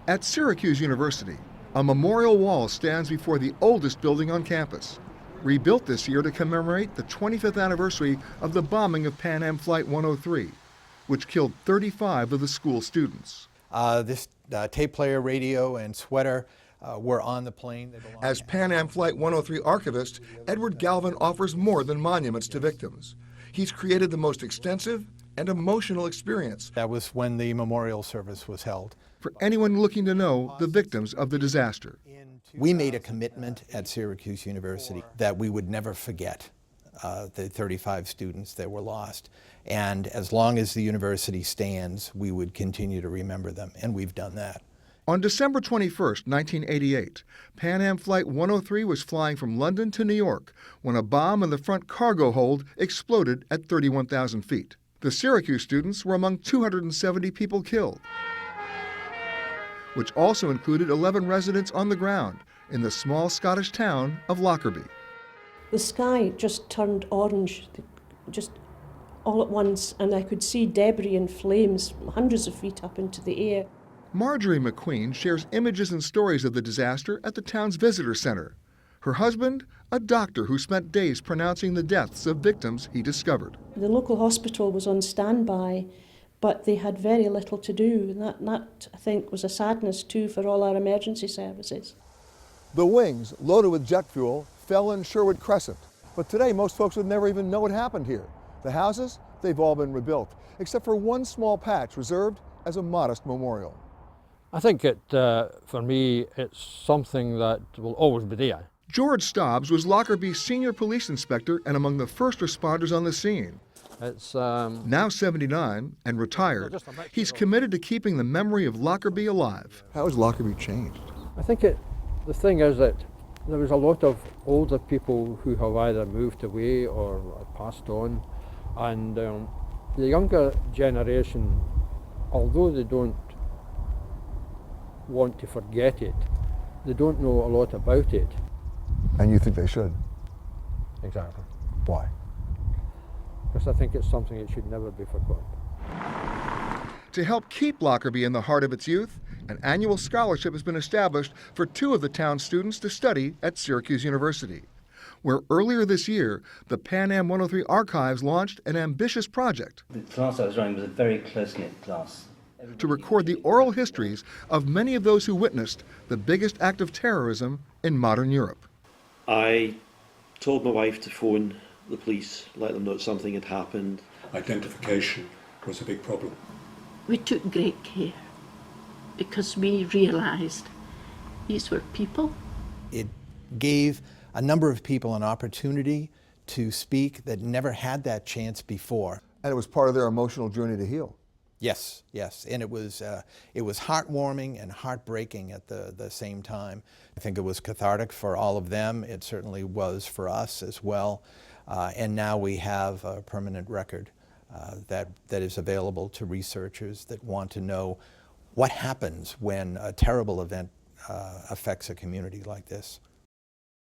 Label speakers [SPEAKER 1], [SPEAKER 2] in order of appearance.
[SPEAKER 1] At Syracuse University, a memorial wall stands before the oldest building on campus, rebuilt this year to commemorate the 25th anniversary of the bombing of Pan Am Flight 103, which killed 35 of the school students.
[SPEAKER 2] This tape player, radio, and sweater were on the plane.
[SPEAKER 1] As Pan Am Flight 103 archivist, Edward Galvin offers more than monuments to victims. He's created the most extensive and emotional experience.
[SPEAKER 2] That was when the memorial service was held.
[SPEAKER 1] For anyone looking to know the victims of the disaster.
[SPEAKER 2] We made a commitment at Syracuse University that we would never forget the 35 students that were lost. And as long as the university stands, we would continue to remember them, and we've done that.
[SPEAKER 1] On December 21st, 1988, Pan Am Flight 103 was flying from London to New York when a bomb in the front cargo hold exploded at 31,000 feet. The Syracuse students were among 270 people killed, which also included 11 residents on the ground in the small Scottish town of Lockerbie.
[SPEAKER 3] The sky just turned orange, just all at once, and I could see debris and flames hundreds of feet up into the air.
[SPEAKER 1] Marjorie McQueen shares images and stories of the disaster at the town's visitor center. Her husband, a doctor who spent days pronouncing the deaths of victims he discovered.
[SPEAKER 3] The local hospital was on standby, but they had very little to do, and that I think was a sadness too for all our emergency services.
[SPEAKER 1] The wings, loaded with jet fuel, fell in Sherwood Crescent. But today, most folks would never even know what happened here. The houses, they've all been rebuilt, except for one small patch reserved as a modest memorial.
[SPEAKER 4] I think for me, it's something that will always be there.
[SPEAKER 1] George Stobbs was Lockerbie's senior police inspector and among the first responders on the scene.
[SPEAKER 4] It's
[SPEAKER 1] now 79 and retired, he's committed to keeping the memory of Lockerbie alive. How has Lockerbie changed?
[SPEAKER 4] I think the thing is that there was a lot of older people who have either moved away or passed on, and the younger generation, although they don't want to forget it, they don't know a lot about it.
[SPEAKER 1] And you think they should?
[SPEAKER 4] Exactly.
[SPEAKER 1] Why?
[SPEAKER 4] Because I think it's something that should never be forgotten.
[SPEAKER 1] To help keep Lockerbie in the heart of its youth, an annual scholarship has been established for 2 of the town's students to study at Syracuse University, where earlier this year, the Pan Am 103 Archives launched an ambitious project.
[SPEAKER 5] The class I was running was a very close-knit class.
[SPEAKER 1] To record the oral histories of many of those who witnessed the biggest act of terrorism in modern Europe.
[SPEAKER 6] I told my wife to phone the police, let them know that something had happened.
[SPEAKER 7] Identification was a big problem.
[SPEAKER 8] We took great care because we realised these were people.
[SPEAKER 2] It gave a number of people an opportunity to speak that never had that chance before.
[SPEAKER 1] And it was part of their emotional journey to heal.
[SPEAKER 2] Yes, and it was heartwarming and heartbreaking at the same time. I think it was cathartic for all of them. It certainly was for us as well. And now we have a permanent record that is available to researchers that want to know what happens when a terrible event affects a community like this.